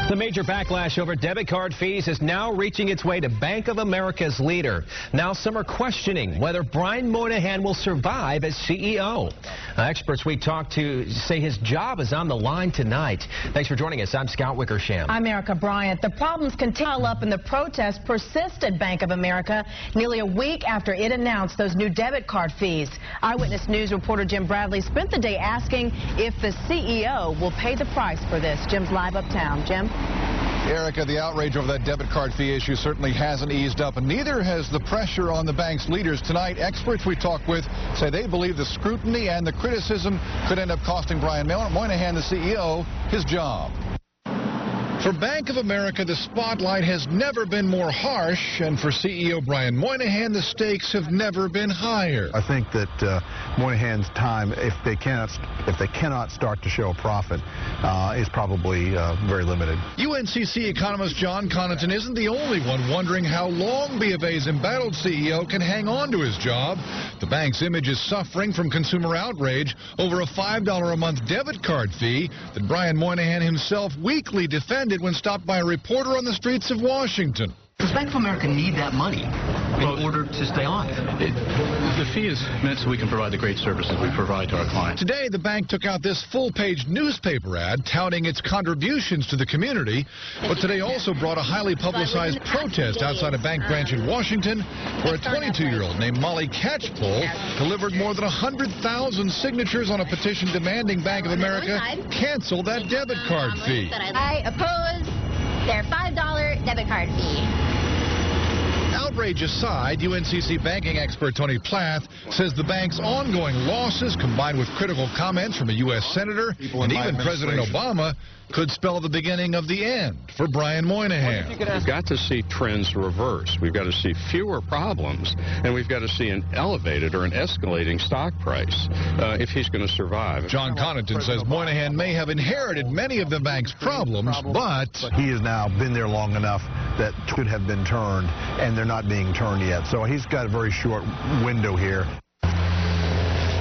The major backlash over debit card fees is now reaching its way to Bank of America's leader. Now some are questioning whether Brian Moynihan will survive as CEO. Experts we talked to say his job is on the line tonight. Thanks for joining us. I'm Scott Wickersham. I'm Erica Bryant. The problems continue up and the protests persist at Bank of America nearly a week after it announced those new debit card fees. Eyewitness News reporter Jim Bradley spent the day asking if the CEO will pay the price for this. Jim's live uptown. Jim? Erica, the outrage over that debit card fee issue certainly hasn't eased up, and neither has the pressure on the bank's leaders tonight. Experts we talked with say they believe the scrutiny and the criticism could end up costing Brian Moynihan, the CEO, his job. For Bank of America, the spotlight has never been more harsh, and for CEO Brian Moynihan, the stakes have never been higher. I think that Moynihan's time, if they cannot start to show a profit, is probably very limited. UNCC economist John Connaughton isn't the only one wondering how long B of A's embattled CEO can hang on to his job. The bank's image is suffering from consumer outrage over a $5 a month debit card fee that Brian Moynihan himself weekly defended when stopped by a reporter on the streets of Washington. Does Bank of America need that money in order to stay on? The fee is meant so we can provide the great services we provide to our clients. Today, the bank took out this full-page newspaper ad touting its contributions to the community, but today also brought a highly publicized protest outside a bank branch in Washington where a 22-year-old named Molly Catchpole delivered more than 100,000 signatures on a petition demanding Bank of America cancel that debit card fee. I oppose their $5 debit card fee. Outrage aside, UNCC banking expert Tony Plath says the bank's ongoing losses, combined with critical comments from a U.S. senator and even President Obama, could spell the beginning of the end for Brian Moynihan. We've got to see trends reverse. We've got to see fewer problems, and we've got to see an elevated or an escalating stock price if he's going to survive. John Connaughton says Moynihan may have inherited many of the bank's problems, but he has now been there long enough that could have been turned, and they're not being turned yet. So he's got a very short window here.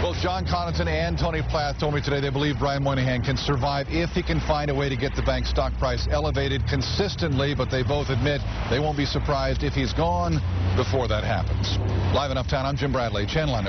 Both John Connaughton and Tony Plath told me today they believe Brian Moynihan can survive if he can find a way to get the bank's stock price elevated consistently, but they both admit they won't be surprised if he's gone before that happens. Live in Uptown, I'm Jim Bradley, Channel 9.